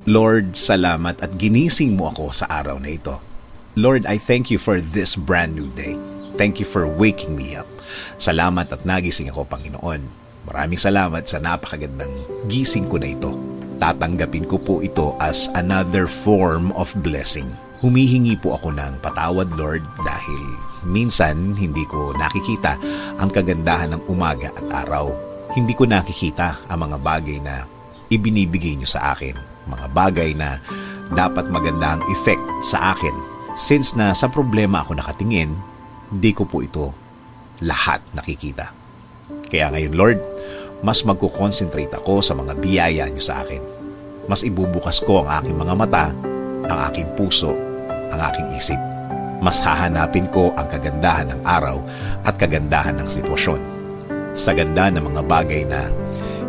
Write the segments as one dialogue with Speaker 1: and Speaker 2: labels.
Speaker 1: Lord, salamat at ginising mo ako sa araw na ito. Lord, I thank you for this brand new day. Thank you for waking me up. Salamat at nagising ako, Panginoon. Maraming salamat sa napakagandang gising ko na ito. Tatanggapin ko po ito as another form of blessing. Humihingi po ako ng patawad, Lord, dahil minsan hindi ko nakikita ang kagandahan ng umaga at araw. Hindi ko nakikita ang mga bagay na ibinibigay niyo sa akin. Mga bagay na dapat maganda ang effect sa akin. Since na sa problema ako nakatingin, di ko po ito lahat nakikita. Kaya ngayon, Lord, mas magko-concentrate ako sa mga biyaya niyo sa akin. Mas ibubukas ko ang aking mga mata, ang aking puso, ang aking isip. Mas hahanapin ko ang kagandahan ng araw at kagandahan ng sitwasyon. Sa ganda ng mga bagay na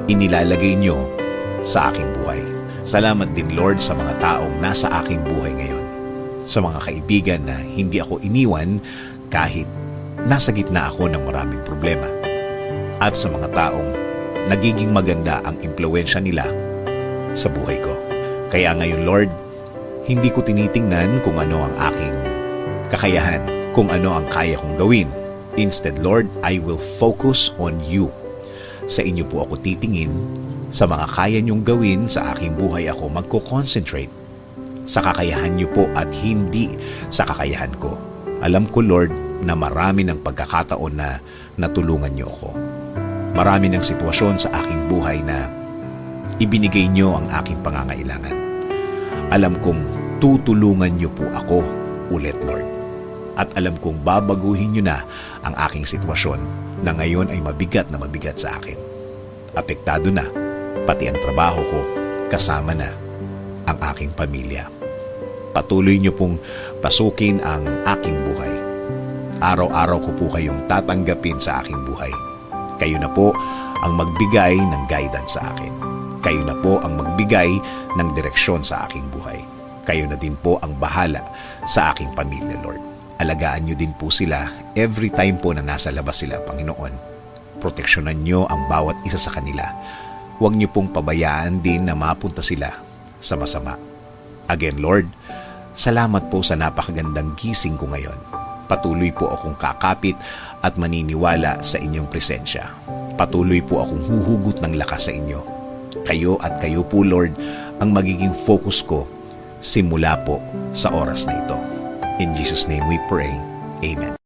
Speaker 1: inilalagay niyo sa aking buhay. Salamat din, Lord, sa mga taong nasa aking buhay ngayon. Sa mga kaibigan na hindi ako iniwan kahit nasa gitna ako ng maraming problema. At sa mga taong nagiging maganda ang impluwensya nila sa buhay ko. Kaya ngayon, Lord, hindi ko tinitingnan kung ano ang aking kakayahan, kung ano ang kaya kong gawin. Instead, Lord, I will focus on you. Sa inyo po ako titingin. Sa mga kaya niyong gawin sa aking buhay, ako magko-concentrate sa kakayahan niyo po at hindi sa kakayahan ko. Alam ko, Lord, na marami ng pagkakataon na natulungan niyo ako. Marami ng sitwasyon sa aking buhay na ibinigay niyo ang aking pangangailangan. Alam kong tutulungan niyo po ako ulit, Lord. At alam kong babaguhin niyo na ang aking sitwasyon na ngayon ay mabigat na mabigat sa akin. Apektado na pati ang trabaho ko, kasama na ang aking pamilya. Patuloy niyo pong pasukin ang aking buhay. Araw-araw ko po kayong tatanggapin sa aking buhay. Kayo na po ang magbigay ng guidance sa akin. Kayo na po ang magbigay ng direksyon sa aking buhay. Kayo na din po ang bahala sa aking pamilya, Lord. Alagaan niyo din po sila every time po na nasa labas sila, Panginoon. Proteksyonan niyo ang bawat isa sa kanila. Huwag niyo pong pabayaan din na mapunta sila sa masama. Again, Lord, salamat po sa napakagandang gising ko ngayon. Patuloy po akong kakapit at maniniwala sa inyong presensya. Patuloy po akong huhugot ng lakas sa inyo. Kayo at kayo po, Lord, ang magiging focus ko simula po sa oras na ito. In Jesus' name we pray. Amen.